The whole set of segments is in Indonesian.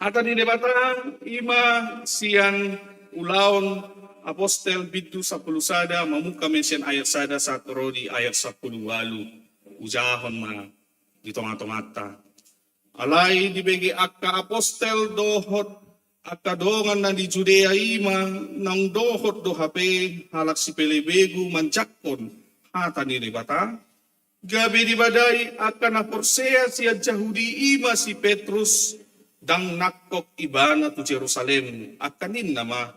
Ata ni debata ima siyan ulaon apostel bitu sa pulusada mamuka mention ayat sada sa Rodi ayat 10 ujahon ma dito nga tomata. Alay dibegi akka apostel dohot akka dongan na di Judea ima nang dohot dohape halak si pelebegu manjakon hata ni debata. Gabi di badai akka na porsea siya Jahudi ima si Petrus dang nakok ibana tu Jerusalem akanin nama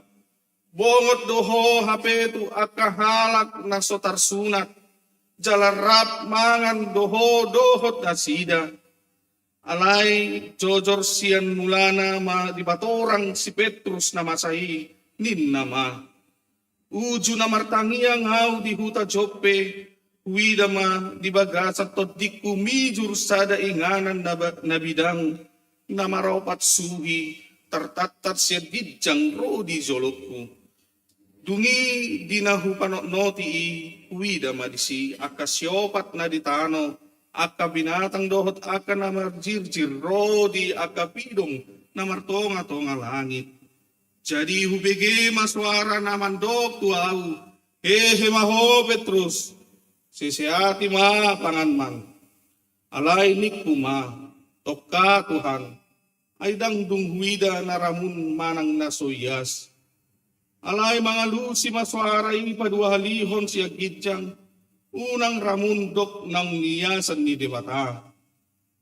bongot doho hape tu akahalak na sotar sunat jalarap mangan dohot na sida alay jojor sian mulana ma di batorang si Petrus na masahi nin nama uju na martangia ngau di huta Joppe huida ma di bagasan todik kumijur sada inganan na bidang na marapat suhi tartatat siya gidjang rodi zolokku. Dungi dinahu panotnoti uwida madisi akasyopat na ditano aka binatang dohot aka na marjirjir rodi aka pidong na martonga-tonga langit. Jadi hubege maswara na mandok tuau hehe maho Petrus sisiati ma panganman alay nikuma toka Tuhan ay dangdung huida na ramun manang nasoyas. Alay mga lusi maswaray paduhalihon siya gidjang unang ramundok ng niyasan ni debata.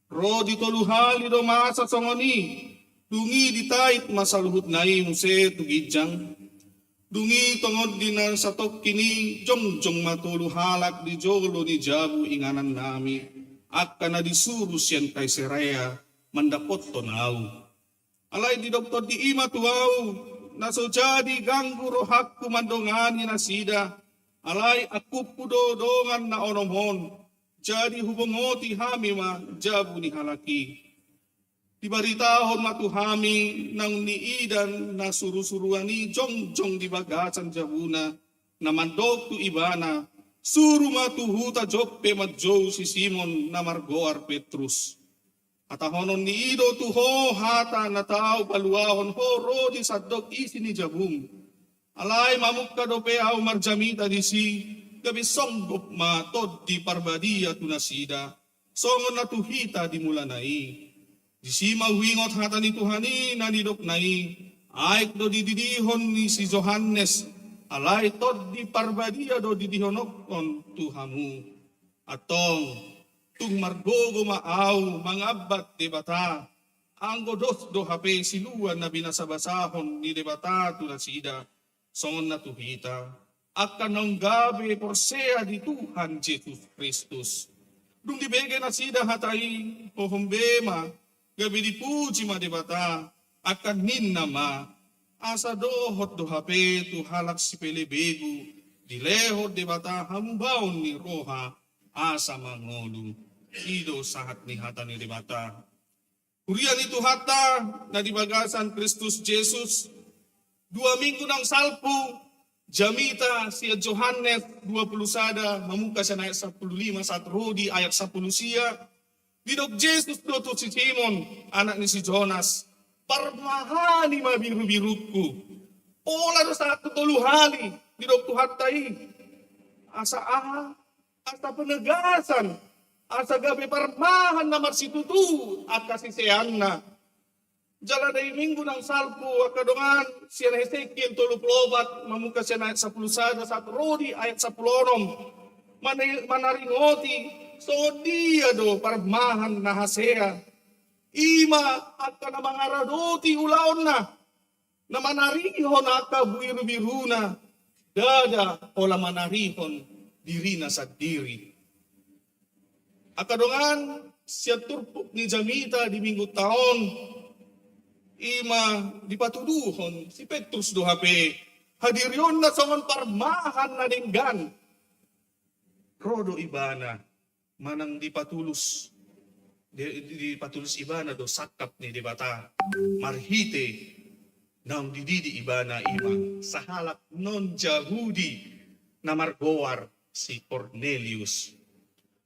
Rodi toluhali do masa songoni, dungi ditait masaluhut na imuse tugidjang. Dungi tongod dinan sa tokkini jongjong matuluhalak di jolo ni Jabu inganan nami. Akka na disurus yan kay Seraya mandapot tonaw. Alay di doktor di ima tuaw, naso jadi ganggu rohak kumandongani na sida. Alay aku pudodongan na onomhon, jadi hubungoti hami ma Jabu ni halaki. Dibaritahon matuhami nang niidan na surusuruani jongjong di bagasan Jabuna, na mandok tu ibana, suru matuhuta Joppe madjow si Simon na margoar Petrus. Atahonon ni Ido tuho hata na tao paluahon ho rodi sadok isi ni Jabung. Alay mamukka do pe au marjamita di si gabi songgop ma tod di parbadia tunasida. Songon na tuhita di mula nai. Di si mahuingot hata ni Tuhani na nidok nai. Aik do dididihon ni si Johannes. Alay tod di parbadia do didihonokon tuhamu. Atong tung margogo maaw mangabat debata ang godos do hape siluan na binasabasahon ni debata tulasida songon na tuhita akan ng gabi porsea di Tuhan Jesus Kristus dung dibege na sida hatay hohombema gabi di puji ma debata akan nin nama asa dohot do hape tu halak si pelebegu dilehot debata hambaon ni roha asa mangolu Ido sahat ni hata ni debata. Hurian itu hata na dibagasan Kristus Jesus. 2 minggu ng salpo, jamita siya Johannes 20 sada, mamuka siya na ayat 15 sa Rodi ayat 10 siya. Didok Jesus do to si Simon, anak ni si Jonas. Parmahani mabiru-birutku. Ola do sa tutuluhani, didok tuhatay. Asa penegasan. Asa gabi parmahan na marsitutu at kasisehan na. Jala day minggu ng salpo akadongan siya na Hezekiel toluplobat mamuka siya na ayat 10 sa Rodi ayat 10 manaringoti so dia do parmahan na hasea. Ima at ka na mga radoti ulaon na manarihon at kabuiru-biru na dada ola manarihon diri na sa diri. Akadongan siya turpok ni Jamita di minggu taon ima dipatuduhon si Petrus do hape hadiryon na songon parmahan na dinggan rodo ibana manang dipatulus ibana do sakap ni debata marhite nang dididi ibana ima sa halak non Jahudi na margoar si Cornelius.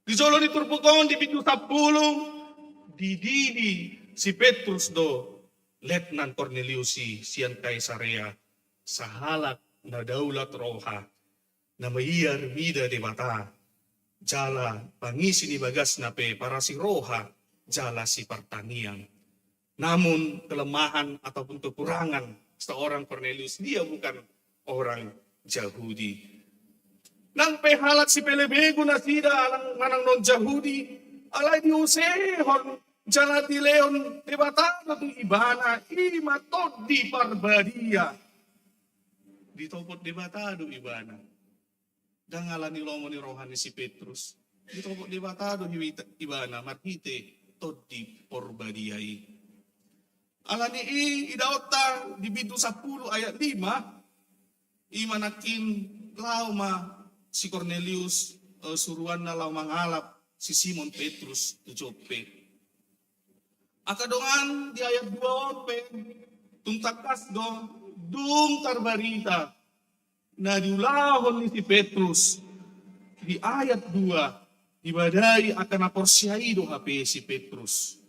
Di solo ni turpukon di pintu 10 dididi si Petrus do Letnan Cornelius siyan Kaisarea sa halak na daulat roha na maiyar mida di bata. Jala pangisi ni bagas na pe para si roha, jala si pertanian. Namun kelemahan ataupun kekurangan seorang Cornelius, dia bukan orang Yahudi. Nang pehalat si pelebego na sida alang manang non Yahudi, alay di usehon, jala di leon, di bata na itong ibana, imatod di parbadia. Di topot di bata do ibana. Dangala ni lomo ni rohani si Petrus. Di topot di bata do ibana, marhite, tod di porbadiai. Alani idaota di bintu 10 ayat 5, imanakin lauma si Cornelius suruhan na lau mangalap si Simon Petrus tu Joppe. Akadongan di ayat 2 tungtakas do dung tarbarita na diulahon ni si Petrus di ayat 2 dibadai akan naporsyai do HP si Petrus.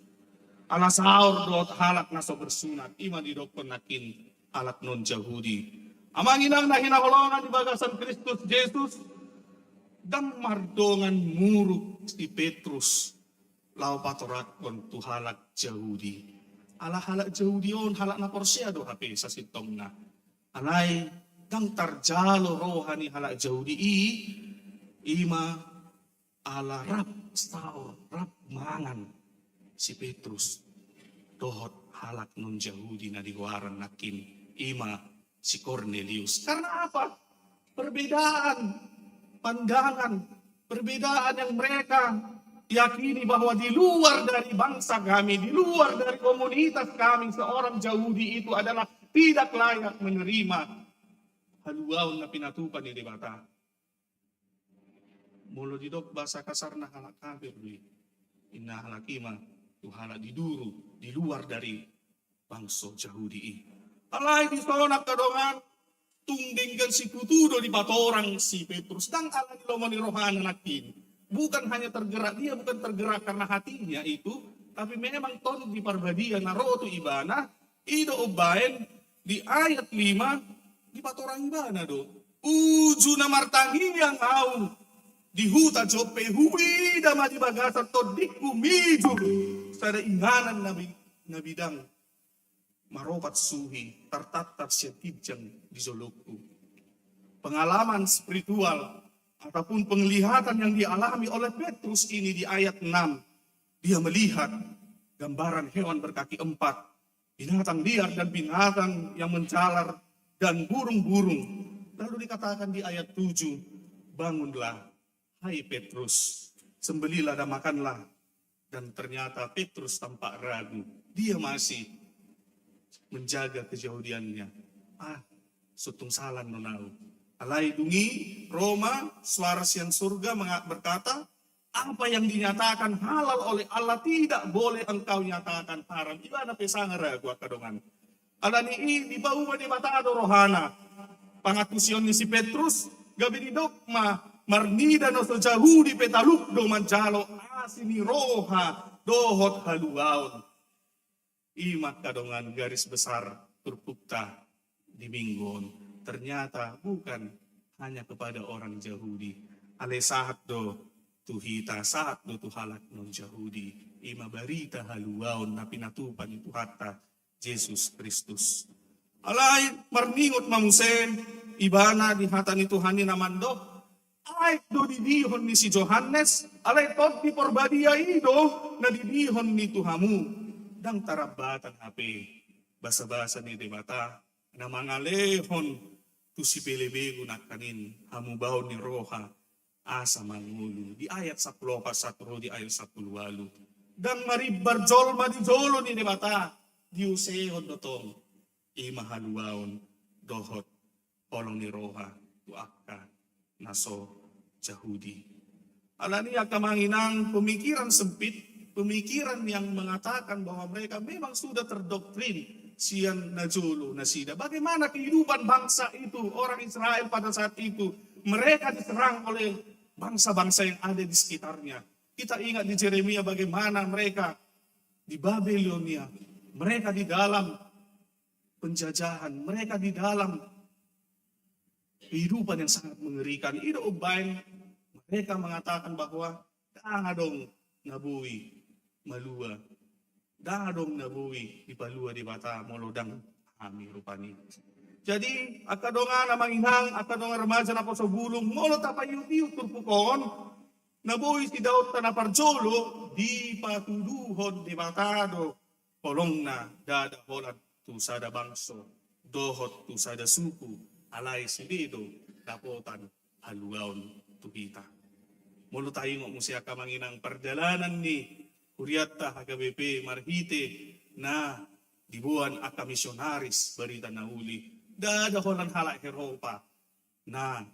Alas sahur do halak na so bersunat iman di dokon nakin alak non Yahudi. Amang inang na hinaholongan di bagasan Kristus Jesus dan mardongan muruk si Petrus lau patorakon tu halak Yahudi. Ala halak Yahudi on halak na porsya do HP sa sitong na. Alay dang tarjalo rohani halak Yahudi ima ala rap sahur rap mangan si Petrus dohot halak non Yahudi na diwaran nakin ima si Cornelius. Karena apa? Perbedaan pandangan, perbedaan yang mereka yakini bahwa di luar dari bangsa kami, di luar dari komunitas kami, seorang Yahudi itu adalah tidak layak menerima haluaw na pinatupan ni debata. Mulo didok bahasa kasar na halak kafir, inna halakima tu halak diduru di luar dari bangsa Yahudi. Alay di sonak kadongan tungdingkan si putudo di patorang si Petrus dan ala di lomani rohana nakin. Bukan hanya tergerak, dia bukan tergerak karena hatinya itu, tapi memang ton di parbadia na rotu ibana ido ubain di ayat 5 di patorang ibana do. Uju na martangi yang au di huta Joppe hui dama di bagasan todiku miju sada inganan na bidang maropat suhi tartatat siya kijang di Zolokku. Pengalaman spiritual ataupun penglihatan yang dialami oleh Petrus ini di ayat 6. Dia melihat gambaran hewan berkaki 4, binatang liar dan binatang yang menjalar dan burung-burung. Lalu dikatakan di ayat 7, bangunlah hai Petrus, sembelilah dan makanlah. Dan ternyata Petrus tampak ragu, dia masih menjaga kejahudiannya. Sutung salan nonau. Alai dungi Roma, suara siang surga berkata, apa yang dinyatakan halal oleh Allah tidak boleh engkau nyatakan haram. Ibana pesanga ragu akadongan. Alani di bau di mata ado rohana. Pangatusion ni si Petrus, gabi di dogma, marnida no so Yahudi petaluk do manjalo asini roha dohot haluaon. Imat kadongan garis besar turpukta di Minggon. Ternyata bukan hanya kepada orang Yahudi. Ale sahat do tuhita, sahat do tuhalak non Yahudi. Ima barita haluaon na pinatupan itu hatta Jesus Kristus. Alay marningot mamusen, ibana di hatan itu hani naman do. Alay do didihon ni si Johannes, alay tod di porbadia ido na didihon ni Tuhamu. Dang tarabatan ape, basa-basa ni debata, na mga lehon tu si pelebego nak kanin hamubaw ni roha asa mangulu. Di ayat 10 pasatro di ayat 10 walu. Dan maribar jolma di jolo ni debata, di usehon dotong, imahaluaon dohot olong ni roha tu akka naso Yahudi. Alaniya kamanginang pemikiran sempit, pemikiran yang mengatakan bahwa mereka memang sudah terdoktrin siang najulu nasida. Bagaimana kehidupan bangsa itu, orang Israel pada saat itu, mereka diserang oleh bangsa-bangsa yang ada di sekitarnya. Kita ingat di Yeremia bagaimana mereka di Babilonia, mereka di dalam penjajahan. Mereka di dalam kehidupan yang sangat mengerikan. Ida ubain, mereka mengatakan bahwa dong nabui malua. Dong nabui di palua di bata molodang kami rupani. Jadi, akadonga na manginang, akadonga remaja na po sa bulong, molo tapayu-tiyo turpukon, nabuhi si Daud na parjolo, di patuduhon di batado, polong na dadaholan tu sada bangso, dohot tu sada suku, alay si Dido, dapotan haluaon tu kita. Molo tayo mo siya kamanginang pardalanan ni Kuriata HKBP Marhite na dibuan aka misyonaris barita na uli. Dadaholan hala Eropa na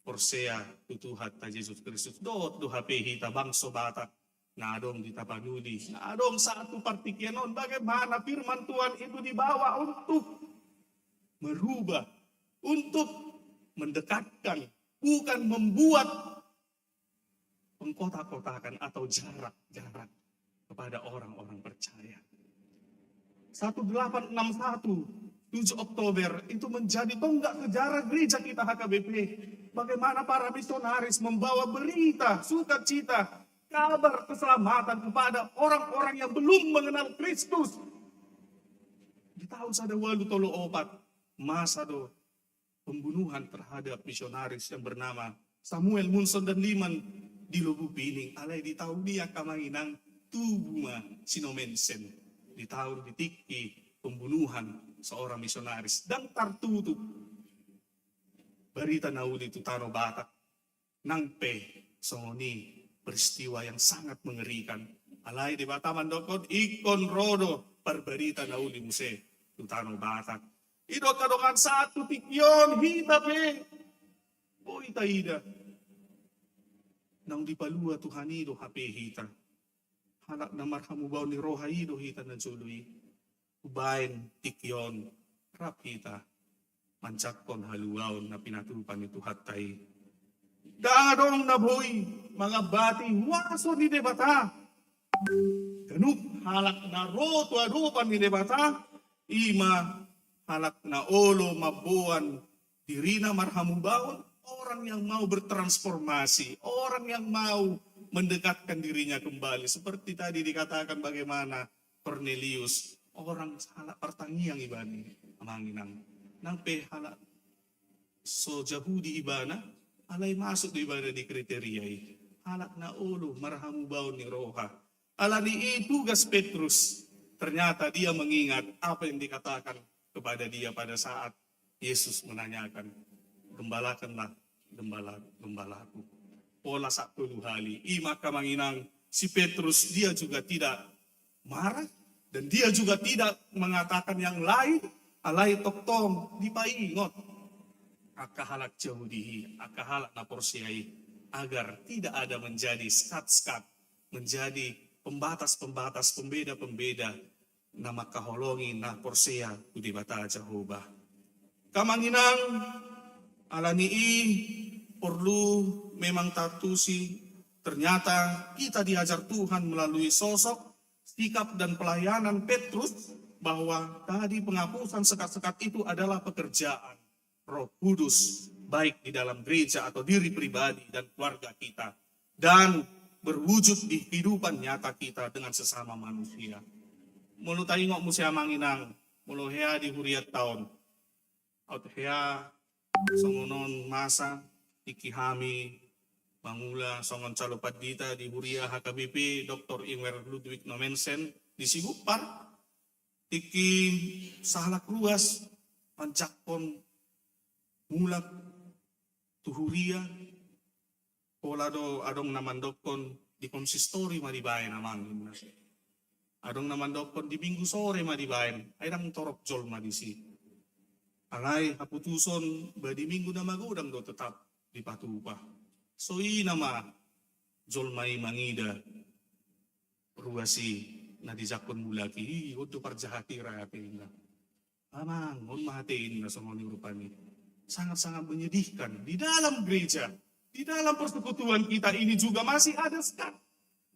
Porsea tutuhat ta Jesus Kristus doot duhape hita bangso bata na adong ditapanuli na adong sa atu partikyanon bagaimana firman Tuhan itu dibawa untuk merubah, untuk mendekatkan, bukan membuat pengkotak-kotakan atau jarak-jarak kepada orang-orang percaya. 1861 7 Oktober itu menjadi tonggak sejarah gereja kita HKBP. Bagaimana para misionaris membawa berita, sukacita, kabar keselamatan kepada orang-orang yang belum mengenal Kristus. Di tahun 1834, masa do pembunuhan terhadap misionaris yang bernama Samuel Munson dan Liman di Lubu Pining. Alay di tahun dia kamanginang Tubuma Sinomensen. Di tahun ditiki pembunuhan seorang misionaris dan tertutup berita nauli itu tano batak nangpe songoni peristiwa yang sangat mengerikan alai di bataman dokon ikon rodo perberita nauli muse tutano batak ido kadokan satu tikyon hitape o itaida nang dipalua Tuhan ido hape hita halak na marhamubaw ni roha ido hita na jului ubain tikyon rap kita mancakon haluaon na pinatupan ni Tuhatay. Daadong nabuhi mga bati waso ni debata. Ganuk halak na roto adupan ni debata. Ima halak na olo mabuan dirina marhamubaon. Orang yang mau bertransformasi. Orang yang mau mendekatkan dirinya kembali. Seperti tadi dikatakan bagaimana Cornelius. Orang halak pertanian ibani amanginang nang pe halak so Jahudi ibana alay masuk di ibana di kriteria halak na ulo marhamubaw ni roha ala ni tugas Petrus ternyata dia mengingat apa yang dikatakan kepada dia pada saat Yesus menanyakan gembalakanlah gembalaku pola sak tulu hali maka manginang si Petrus dia juga tidak marah. Dan dia juga tidak mengatakan yang lain, alay toktong, di paingot. Akahalak jaudihi, akahalak na porsiai, agar tidak ada menjadi skat-skat, menjadi pembatas-pembatas, pembeda-pembeda, na makaholongi na porsia, kudi bata Jehovah. Kamanginang, alanii, perlu memang tatusi, ternyata kita diajar Tuhan melalui sosok, sikap dan pelayanan Petrus bahwa tadi penghapusan sekat-sekat itu adalah pekerjaan Roh Kudus baik di dalam gereja atau diri pribadi dan keluarga kita dan berwujud di kehidupan nyata kita dengan sesama manusia. Mulu tayo ngok musya manginang, mulu hea di huriat tahun. At hea songonon masa ikihami Mangula songon calopad dita di Huria HKBP Dr. Ingwer Ludwig Nomensen di Sigupar tiki sahalak luas panjakpon mulak tuhuria polado adong namandokon di konsistori madibayan amang adong namandokon di minggu sore madibayan ay nang torok jol madisi alay haputuson badi minggu na magudang do tetap dipatupa. So nama jolmai mangida ruasi na dijakon mulaki udo parjahati rayatin na amang on mahatiin na songoni rupani sangat-sangat menyedihkan di dalam gereja di dalam persekutuan kita ini juga masih ada skat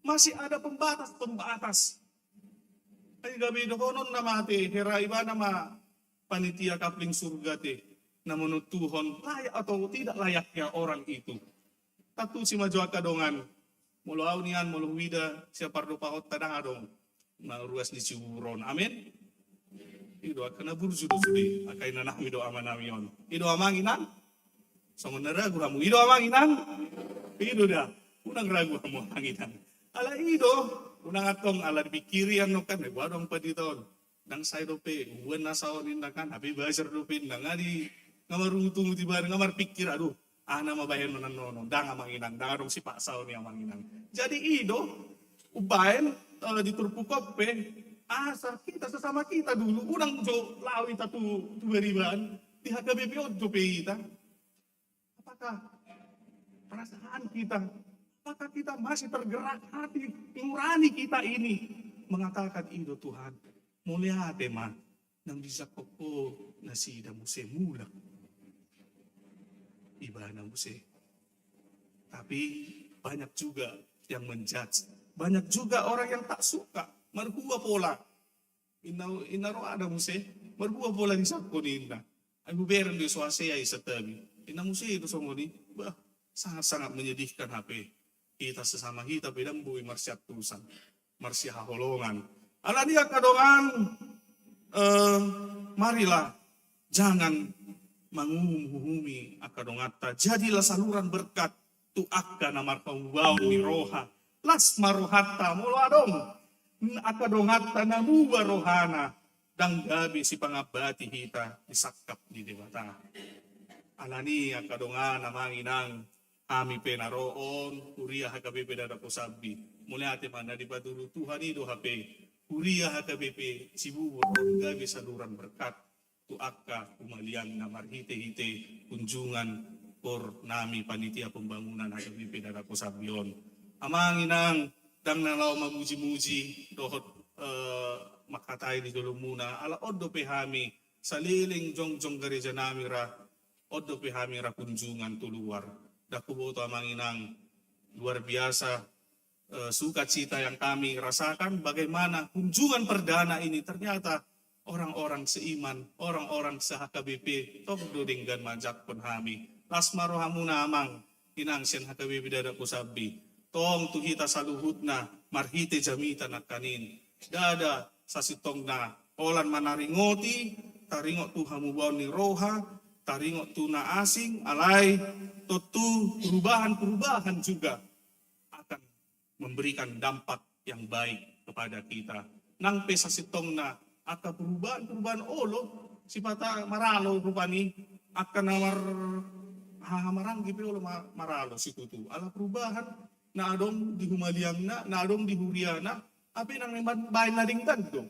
masih ada pembatas ay gabi dokonon na mati herai ba nama panitia kapling surga te na menutuhon layak atau tidak layaknya orang itu. Tatu si maju akadongan mulu aunian mulu wida siapa dopa hot tadang adong na ruas di ciuron. Amin. Ido akana burju do sude akai nanah mido amanamion. Ido amanginan sama neragu kamu. Ido amanginan. Ido dah. Unang ragu kamu amanginan. Ala ido unang atong ala dipikirian no kan wadong paditon. Nang say dope uwen nasaon indakan abi baser dope nang ngadi ngamarutung tiba ngamar pikir aduh ana mabayan nonon dang amanginan dang si pak saon ni amanginan. Jadi ido ubayan diturpu kope asal kita sesama kita dulu unang jo lawi tatu beriban di HKBP ojo kita. Apakah perasaan kita, apakah kita masih tergerak hati nurani kita ini mengatakan ido Tuhan mulia tema nang bisa koko nasida muse mula ibana muse. Tapi banyak juga yang menjudge, banyak juga orang yang tak suka. Marhua pola. Inaro ada muse. Marhua pola di sakko ninda. Ay buberan di suasaya isa tabi. Ina muse itu somoni. Bah, sangat-sangat menyedihkan HP. Kita sesama kita pedang bui marsiat tusan. Marsia haholongan. Ala dia kadongan. Marilah. Jangan mengumumi akadongata. Jadilah saluran berkat. Tu akka namar kawau ni roha. Las marohata mulu adong. Akadongata namuwa rohana dang gabi si pangabati hita isakap di debata. Alani akadonga namanginang kami penaroon kuria HKBP dada posabi. Mulai ate mana di baduru Tuhan itu HP. Kuria HKBP sibuwur gabi saluran berkat. Tu akka kumalian namar hite-hite kunjungan por nami panitia pembangunan HKBP dada posabion. Amanginang dang nalaw mamuji-muji dohot makatay di dulu muna ala oddo pehami saliling jong-jong gereja namira oddo pehami ra kunjungan tuluar dakuboto amanginang luar biasa sukacita yang kami rasakan bagaimana kunjungan perdana ini ternyata orang-orang seiman, orang-orang se-HKBP togdo dinggan majak pun hami lasmaro hamuna amang inangsian HKBP dada kusabi tong tuhita saluhutna marhite jamita nak kanin dada sasitong na olan manaringoti taringot tu hamubaw ni roha taringot tu na asing alay tutu perubahan juga akan memberikan dampak yang baik kepada kita nang pesasitong na aka perubahan olo sipata maralo rupani akan nawar hamarang gibi olo maralo situtu ala perubahan na adong di humaliangna, na adong di huriana, api nang bayan na ring tagdo.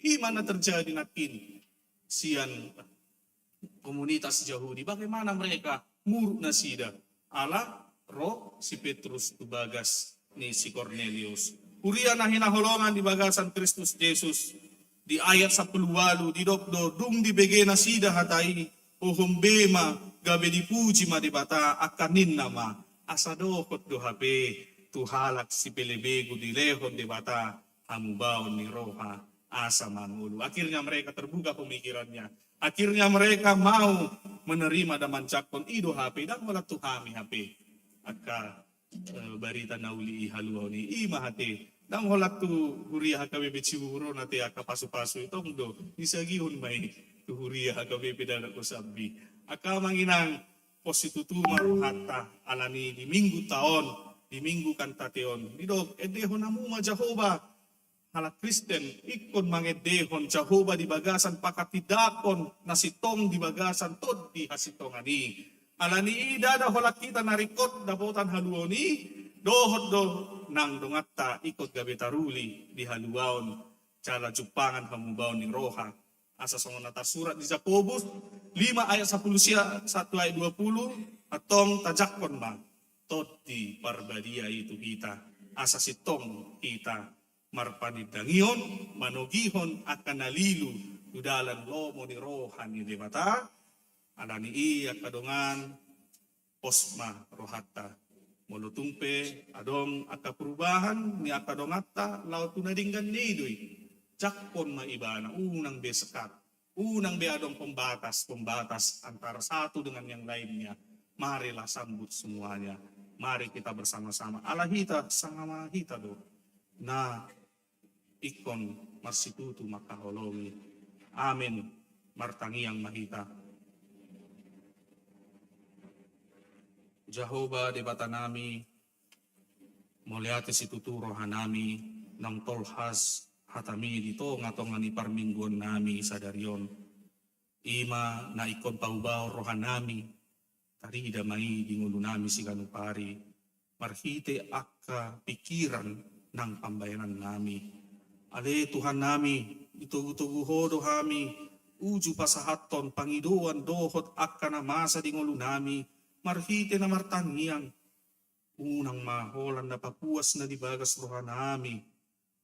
Iman na terjadi natin siyan komunitas Yahudi. Bagaimana mereka muruk na sida? Ala ro si Petrus tubagas ni si Cornelius. Huriana hinaholongan di bagasan Kristus Jesus. Di ayat 10 di dokdo dung di bege na sida hatay uhumbema gabe dipuji madibata akanin nama. Asadokot do hape tuhalak si pelebego di lehon de bata hamubaw ni roha asa mangulu. Akhirnya mereka terbuka pemikirannya. Akhirnya mereka mau menerima daman cakon ido hape dan wala tuhami hape. Aka barita nauli ihaluaw ni ima hate. Dan wala tu huriya HKBP Ciwuro nate aka pasu-pasu itong do. Isagihon may tuhuriya HKBP dala ko sabi. Aka manginang positutu maruhata alani di minggu taon di minggu kantateon didog edehon namu ma Jehovah hala Kristen ikon mangedehon Jehovah di bagasan pakatidakon nasitong di bagasan tod di hasitong ani alani idada hola kita narikot dapotan haluoni dohot do nang dongatta ikot gabetaruli di haluaon cara jupangan hamubaon ni roha asa songonata surat di Jakobus 5 ayat 10 1 ayat 20 atong tajakon ba toti parbadia itu kita asa sitong kita marpanidangion manogihon akan nalilu udalan lomo ni rohan ni debata alani iya kadongan posma rohata molutungpe adong aka perubahan ni akadongata laut tunadinggan nidoy jakpon maibana unang besekat Unang beadong pembatas antara satu dengan yang lainnya. Marilah sambut semuanya. Mari kita bersama-sama. Alahita sama hita do. Na ikon marsitutu makaholomi. Amin. Martangiang mahita. Jehovah di bata nami, moliate si tuturo hanami, ng tolhas hatami dito ngatong ni parmingguan nami sa daryon. Ima na ikon paubaw rohan nami, tarida may dingulo nami si kanupari, marhite akka pikiran ng pambayanan nami. Ale Tuhan nami, itugutuguhodo hami, uju pasahaton pangiduan dohot akka na masa dingulo nami, marhite na martangiang, unang maholan na papuas na dibagas rohan nami.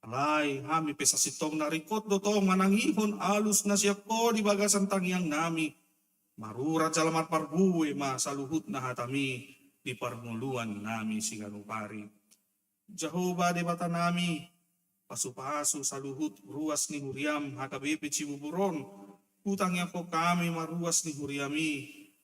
Alay, hami pesa sitong narikot dotong manangihon alus na siya ko dibagas ang tangiang nami. Marurat sa lamar parbuwe masaluhut na hatami di parmuluan nami si kanupari. Jehovah di bata nami, pasupaso sa luhut ruas ni Huriam hakabipit si buburon. Utang niya ko kami maruas ni Huriami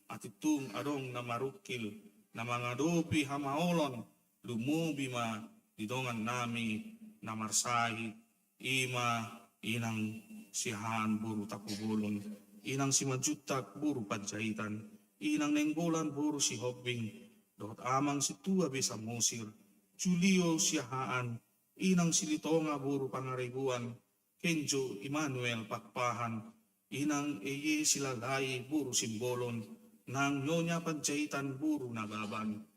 at itong adong na marukil na mga dopi hamaolon lumubi ma didongan nami na marsahi ima inang sihan buru takubulon inang si majutak buru padjahitan inang nenggolan buru si hobbing dohot amang si tua bisa musir Julio siyahaan inang si litonga buru pangaribuan Kenjo Emmanuel pakpahan inang eye silalay buru simbolon nang nyonya padjahitan buru nagaban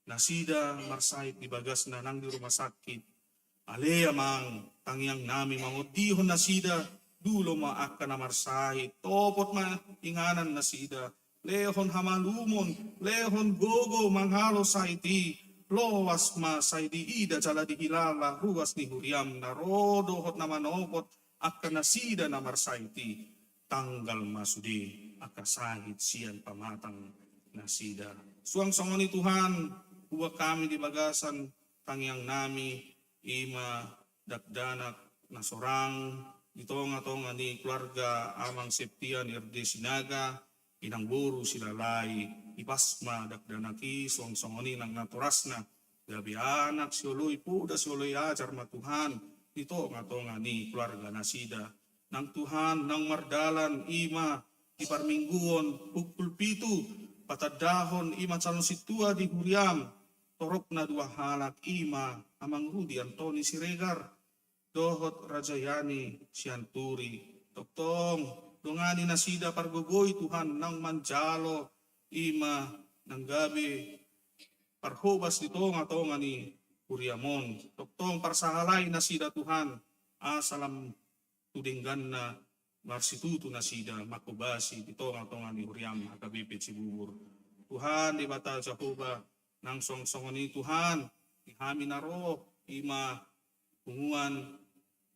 nasida marsahit dibagas na nang di rumah sakit. Ale amang tangyang nami mangudihon na sida, dulo maaka na marsahit, topot inganan na sida, lehon hamalumon, lehon gogo manghalo sa iti, lowas ma sa iti ida jala di hilala, ruwas ni Huriam na rodohot na manopot, akka na sida na marsahiti, tanggal masudi, akka sahit siyan pamatang na sida. Suang-songon ni Tuhan, huwag kami di bagasan, tangyang nami, ima dakdanak na sorang ito nga ni keluarga amang septian irde sinaga inang buru silalay ipasma dakdanaki song-songoni ng naturas na gabi anak sioloy po da sioloy ajar matuhan ito nga ni keluarga nasida ng Tuhan ng mardalan ima di parmingguon pukul pitu patadahon ima calon situa di Huriam torok na dua halak ima amang Rudi Antoni Siregar dohot Rajayani Sianturi toktong dungani nasida pargogoy Tuhan ng manjalo ima ng gabi parhobas nito nga ni Huriamon toktong parsahalay nasida Tuhan asalam tudinggan na marsituto nasida makubasi dito nga ni Huriam hakabipit si bubur Tuhan di bata Jehovah nang song-songon ni Tuhan, ihami naro, ima, punguan,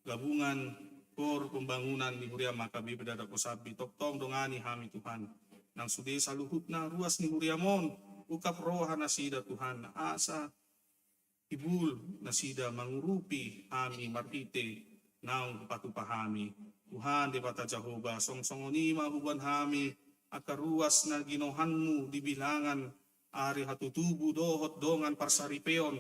gabungan, kor, pembangunan ni Huriam makabibidada ko sabi, toktong dongani hami Tuhan. Nang sudi sa luhut na ruas ni Huriamon, ukap roha na sida Tuhan, na asa, ibul na sida mangurupi, hami marhite, nang patupahami. Tuhan di bata Jehovah, song-songon ni mahuban hami, akaruas na ginohanmu di bilangan, ari hatutubu dohot dongan parsaripeon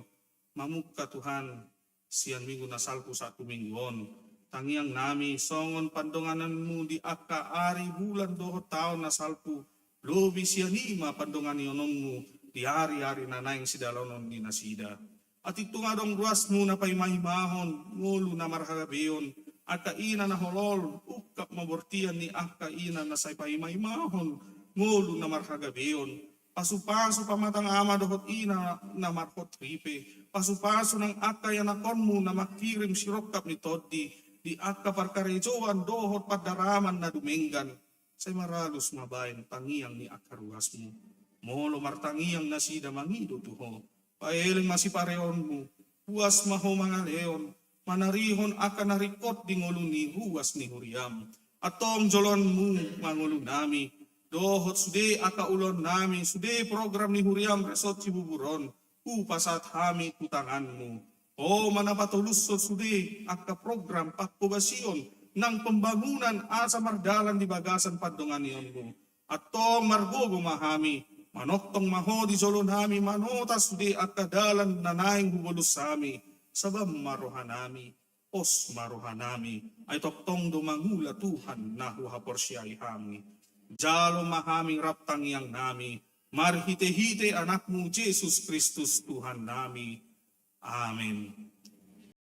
mamukka Tuhan sian minggu nasalku satu mingguon tangiang nami songon pandongananmu di akka ari bulan dohot taon nasalku lobi sian ima pandongan yononmu di hari-hari nanaing sidalonon ni nasida at ito nga dong ruasmu na paimahimahon ngulu na marhagabeon akka ina na holol ukap mabortian ni akka ina na say paimahimahon ngulu na marhagabeon pasu-pasu pamatang ama dohot ina na marhot ripe. Pasu-pasu ng akka yanakon mo na makirim sirokap ni Toddi. Di akka parkarejoan dohot padaraman na dumenggan. Say maralos mabayan tangiang ni akaruas mo. Molo martangiang na sida mangido tuho. Paeling masipareon mo. Huwas maho mga leon. Manarihon akka narikot di ngulu ni huwas ni Huriam. Atong jolon mo mangulu nami. Dohot sude aka ulon nami, sude program ni Huriam resot cibuburon, upasat hami tutanganmu. O manapatulus so sude aka program pakpobasyon, ng pembangunan asa mardalan di bagasan padongan niyon mo. At tong margo gumahami, manoktong maho di solon hami, manotas di at kadalan na naing hubulus sami, sabam maruhanami, os maruhanami, ay toktong dumangula Tuhan na huhapor siya ihami. Jalo mahaming raptang yang nami, marhite-hite anak mo Jesus Kristus Tuhan nami. Amen.